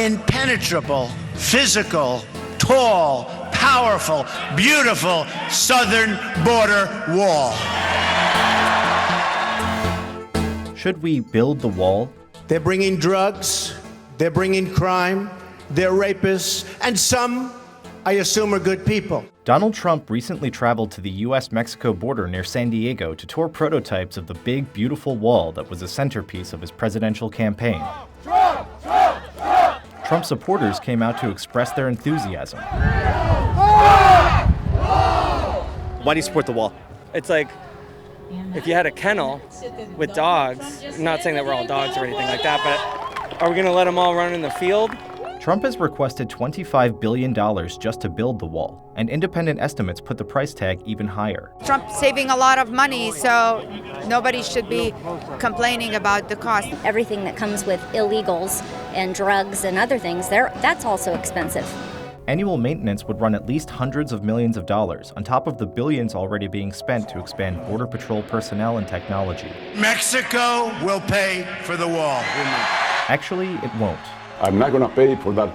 impenetrable, physical, tall, powerful, beautiful southern border wall. Should we build the wall? They're bringing drugs, they're bringing crime, they're rapists, and some, I assume, are good people. Donald Trump recently traveled to the US-Mexico border near San Diego to tour prototypes of the big, beautiful wall that was a centerpiece of his presidential campaign. Trump supporters came out to express their enthusiasm. Why do you support the wall? It's like, if you had a kennel with dogs, I'm not saying that we're all dogs or anything like that, but are we going to let them all run in the field? Trump has requested $25 billion just to build the wall, and independent estimates put the price tag even higher. Trump's saving a lot of money, so nobody should be complaining about the cost. Everything that comes with illegals and drugs and other things, that's also expensive. Annual maintenance would run at least hundreds of millions of dollars, on top of the billions already being spent to expand Border Patrol personnel and technology. Mexico will pay for the wall. Actually, it won't. I'm not going to pay for that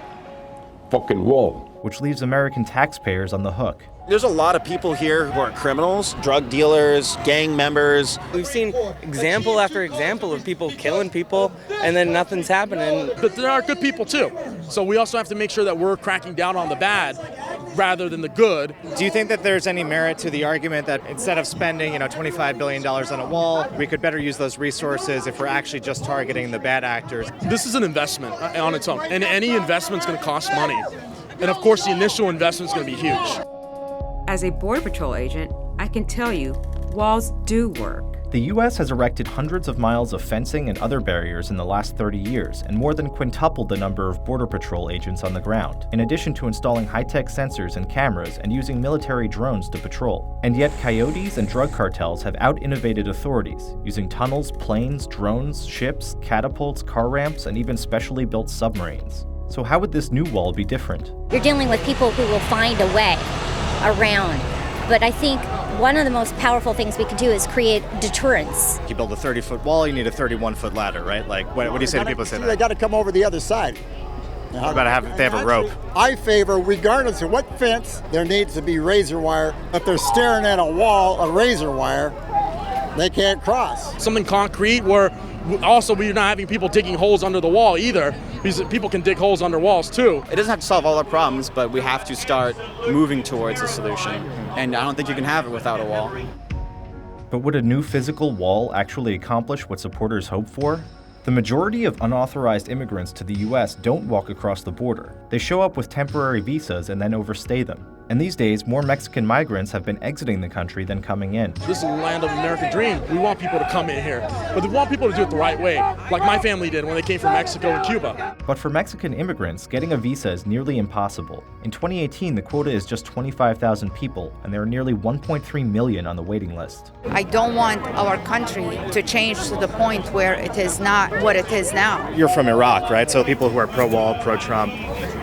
fucking wall. Which leaves American taxpayers on the hook. There's a lot of people here who are criminals, drug dealers, gang members. We've seen example after example of people killing people, and then nothing's happening. But there are good people too. So we also have to make sure that we're cracking down on the bad rather than the good. Do you think that there's any merit to the argument that instead of spending, $25 billion on a wall, we could better use those resources if we're actually just targeting the bad actors? This is an investment on its own, and any investment's going to cost money. And of course, the initial investment's going to be huge. As a Border Patrol agent, I can tell you, walls do work. The U.S. has erected hundreds of miles of fencing and other barriers in the last 30 years, and more than quintupled the number of Border Patrol agents on the ground, in addition to installing high-tech sensors and cameras and using military drones to patrol. And yet coyotes and drug cartels have out-innovated authorities, using tunnels, planes, drones, ships, catapults, car ramps, and even specially built submarines. So how would this new wall be different? You're dealing with people who will find a way around. But I think one of the most powerful things we could do is create deterrence. You build a 30-foot wall, you need a 31-foot ladder, right? Like, what do you say to people who say that? They got to come over the other side. How about if they have a rope? I favor, regardless of what fence, there needs to be razor wire. If they're staring at a wall of razor wire, they can't cross. Something concrete where also we're not having people digging holes under the wall either, because people can dig holes under walls too. It doesn't have to solve all our problems, but we have to start moving towards a solution. And I don't think you can have it without a wall. But would a new physical wall actually accomplish what supporters hope for? The majority of unauthorized immigrants to the U.S. don't walk across the border. They show up with temporary visas and then overstay them. And these days, more Mexican migrants have been exiting the country than coming in. This is the land of American dream. We want people to come in here, but we want people to do it the right way, like my family did when they came from Mexico and Cuba. But for Mexican immigrants, getting a visa is nearly impossible. In 2018, the quota is just 25,000 people, and there are nearly 1.3 million on the waiting list. I don't want our country to change to the point where it is not what it is now. You're from Iraq, right? So people who are pro-wall, pro-Trump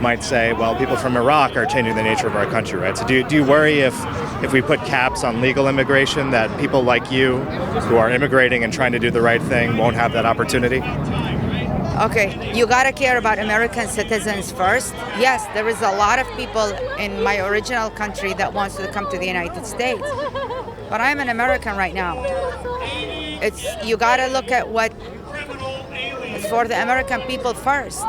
might say, well, people from Iraq are changing the nature of our country, right? So do you worry if we put caps on legal immigration that people like you who are immigrating and trying to do the right thing won't have that opportunity? Okay, you gotta care about American citizens first. Yes, there is a lot of people in my original country that wants to come to the United States, but I'm an American right now. You gotta look at what is for the American people first.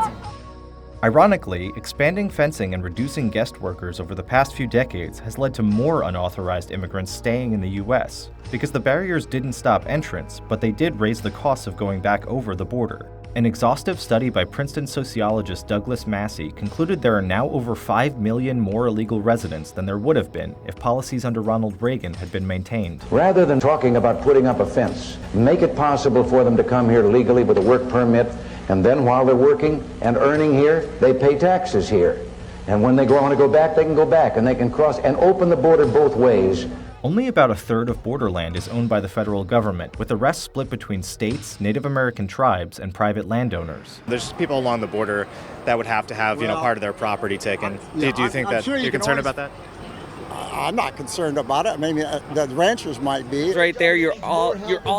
Ironically, expanding fencing and reducing guest workers over the past few decades has led to more unauthorized immigrants staying in the U.S. because the barriers didn't stop entrance, but they did raise the costs of going back over the border. An exhaustive study by Princeton sociologist Douglas Massey concluded there are now over 5 million more illegal residents than there would have been if policies under Ronald Reagan had been maintained. Rather than talking about putting up a fence, make it possible for them to come here legally with a work permit, and then while they're working and earning here, they pay taxes here. And when they want to go back, they can go back and they can cross and open the border both ways. Only about a third of borderland is owned by the federal government, with the rest split between states, Native American tribes, and private landowners. There's people along the border that would have to have, part of their property taken. Do you think that you're concerned about that? I'm not concerned about it. Maybe the ranchers might be. Right there, you're all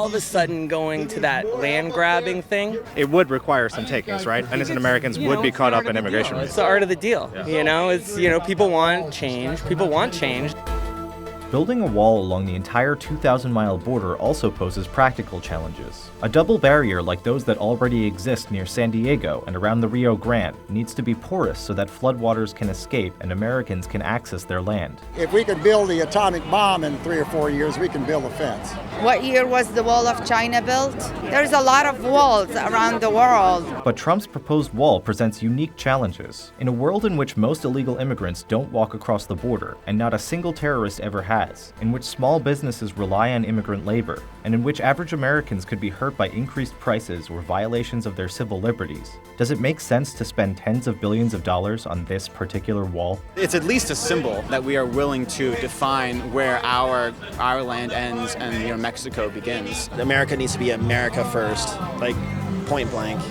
of a sudden going to that land grabbing thing. It would require some takings, right? Innocent Americans would be caught up in immigration. It's the art of the deal. It's people want change. People want change. Building a wall along the entire 2,000-mile border also poses practical challenges. A double barrier like those that already exist near San Diego and around the Rio Grande needs to be porous so that floodwaters can escape and Americans can access their land. If we can build the atomic bomb in 3 or 4 years, we can build a fence. What year was the Wall of China built? There's a lot of walls around the world. But Trump's proposed wall presents unique challenges. In a world in which most illegal immigrants don't walk across the border, and not a single terrorist ever has, in which small businesses rely on immigrant labor, and in which average Americans could be hurt by increased prices or violations of their civil liberties, does it make sense to spend tens of billions of dollars on this particular wall? It's at least a symbol that we are willing to define where our land ends and Mexico begins. America needs to be America first, like point blank.